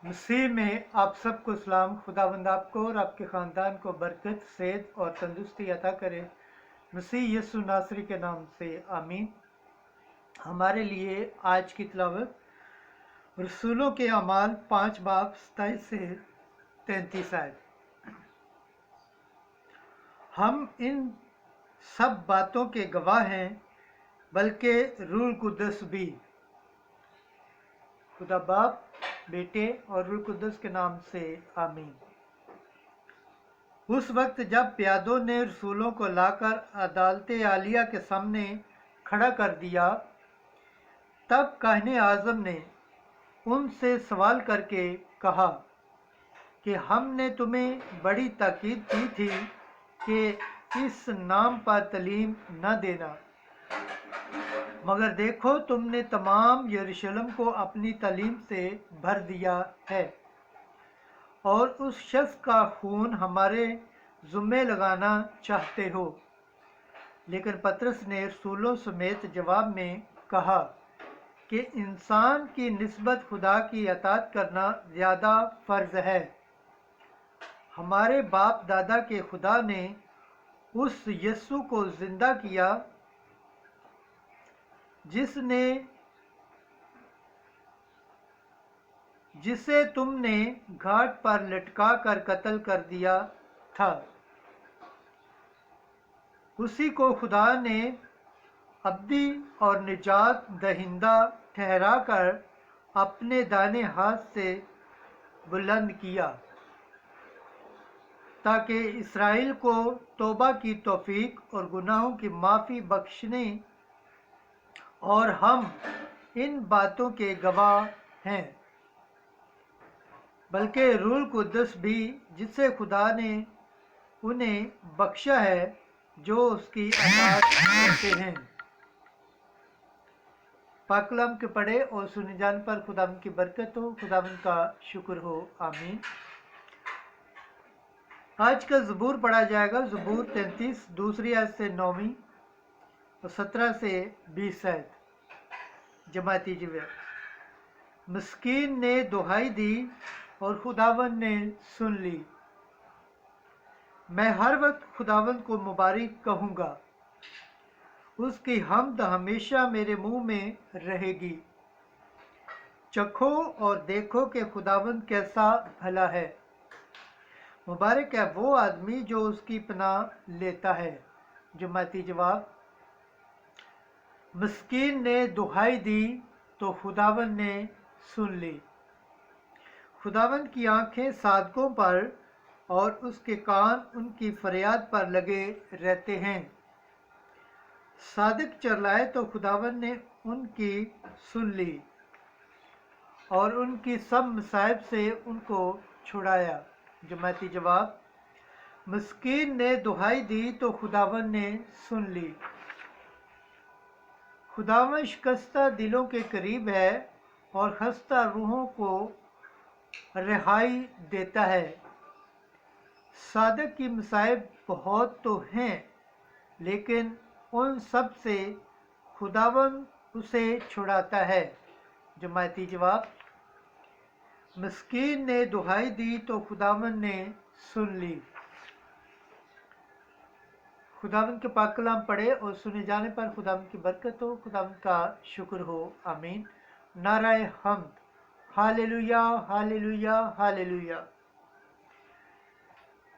मसीह में आप सबको सलाम। खुदावंद आपको और आपके ख़ानदान को बरकत, सेहत और तंदुरुस्ती अता करे। मसीह यीशु नासरी के नाम से आमीन। हमारे लिए आज की तिलावत रसूलों के अमाल 5 बाब 27 से 33 आयत। हम इन सब बातों के गवाह हैं, बल्कि रूह कुद्दस भी। खुदा बाप, बेटे और रूह कुद्दस के नाम से आमीन। उस वक्त जब प्यादों ने रसूलों को लाकर अदालत आलिया के सामने खड़ा कर दिया, तब काहने आज़म ने उनसे सवाल करके कहा कि हमने तुम्हें बड़ी ताकीद की थी कि इस नाम पर तलीम न देना, मगर देखो तुमने तमाम यरूशलेम को अपनी तालीम से भर दिया है और उस शख्स का खून हमारे ज़ुम्मे लगाना चाहते हो। लेकिन पतरस ने रसूलों समेत जवाब में कहा कि इंसान की निस्बत खुदा की अताअत करना ज़्यादा फ़र्ज है। हमारे बाप दादा के खुदा ने उस यीशु को ज़िंदा किया जिसे तुमने घाट पर लटका कर कत्ल कर दिया था। उसी को खुदा ने अब्दी और निजात दहिंदा ठहरा कर अपने दाने हाथ से बुलंद किया, ताकि इसराइल को तौबा की तौफीक और गुनाहों की माफ़ी बख्शने। और हम इन बातों के गवाह हैं, बल्कि रूह कुद्दस भी, जिसे खुदा ने उन्हें बख्शा है जो उसकी अताअत करते हैं। पाक कलाम के पढ़े और सुने जाने पर खुदावंद की बरकत हो, खुदावंद का शुक्र हो, आमीन। आज का ज़बूर पढ़ा जाएगा। ज़बूर 33 दूसरी आयत से 9वीं और 17 से 20 आयत। जमाती जिवे। मिस्कीन ने दुहाई दी और खुदावंद ने सुन ली। मैं हर वक्त खुदावंद को मुबारक कहूँगा, उसकी हम्द हमेशा मेरे मुंह में रहेगी। चखो और देखो कि खुदावंद कैसा भला है। मुबारक है वो आदमी जो उसकी पनाह लेता है। जमाती जवाब। मिस्कीन ने दुहाई दी तो खुदावंद ने सुन ली। खुदावंद की आंखें सादकों पर और उसके कान उनकी फरियाद पर लगे रहते हैं। सादिक चरलाए तो खुदावंद ने उनकी सुन ली और उनकी सब मसाइब से उनको छुड़ाया। जमाती जवाब। मिस्कीन ने दुहाई दी तो खुदावंद ने सुन ली। खुदावंद शिकस्ता दिलों के करीब है और खस्ता रूहों को रिहाई देता है। सादक की मसाइब बहुत तो हैं, लेकिन उन सब से खुदावंद उसे छुड़ाता है। जमाती जवाब। मिस्कीन ने दुहाई दी तो खुदावंद ने सुन ली। खुदावंद के पाक कलाम पढ़े और सुने जाने पर खुदावंद की बरकत हो, खुदावंद का शुक्र हो, आमीन। नाराए हम्द। हालेलुया, हालेलुया, हालेलुया।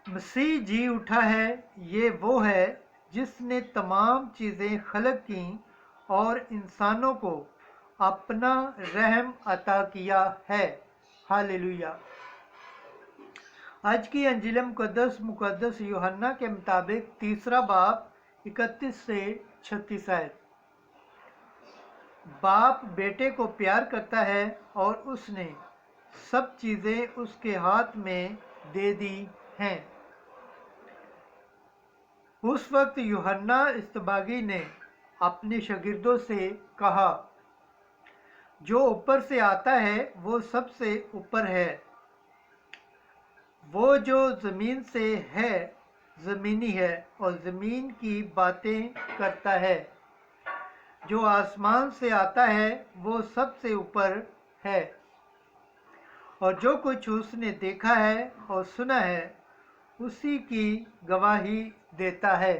मसीह जी उठा है, ये वो है जिसने तमाम चीज़ें खलक की और इंसानों को अपना रहम अता किया है। हालेलुया। आज की अंजील मुकद्दस यूहन्ना के मुताबिक 3 बाब 31 से 36 आयत। बाप बेटे को प्यार करता है और उसने सब चीज़ें उसके हाथ में दे दी हैं। उस वक्त यूहन्ना इस्तबागी ने अपने शागिर्दों से कहा, जो ऊपर से आता है वो सबसे ऊपर है। वो जो ज़मीन से है ज़मीनी है और ज़मीन की बातें करता है। जो आसमान से आता है वो सबसे ऊपर है और जो कुछ उसने देखा है और सुना है उसी की गवाही देता है,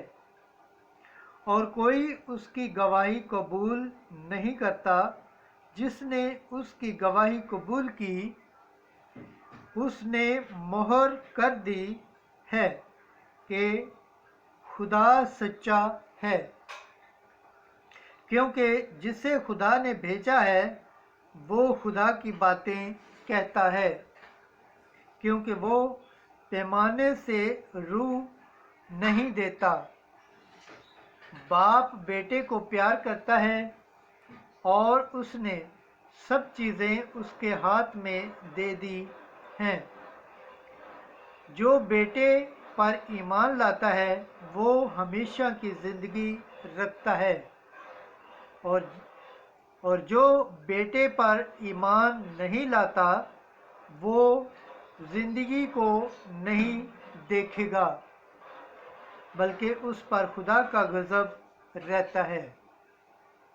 और कोई उसकी गवाही कबूल नहीं करता। जिसने उसकी गवाही कबूल की उसने मोहर कर दी है कि खुदा सच्चा है, क्योंकि जिसे खुदा ने भेजा है वो खुदा की बातें कहता है, क्योंकि वो पैमाने से रूह नहीं देता। बाप बेटे को प्यार करता है और उसने सब चीज़ें उसके हाथ में दे दी हैं। जो बेटे पर ईमान लाता है वो हमेशा की ज़िंदगी रखता है, और जो बेटे पर ईमान नहीं लाता वो ज़िंदगी को नहीं देखेगा, बल्कि उस पर खुदा का गज़ब रहता है।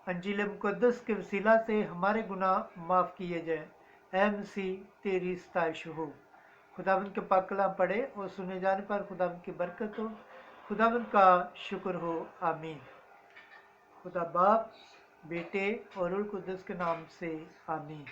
अंजील मुक़द्दस के वसीला से हमारे गुनाह माफ़ किए जाएं। ऐ मसीह तेरी सताइश हो। खुदावंद के पाक कलाम पढ़े और सुने जाने पर खुदावंद की बरकत हो। खुदावंद का शुक्र हो। आमीन। खुदा बाप, बेटे और रूह कुद्दस के नाम से आमीन।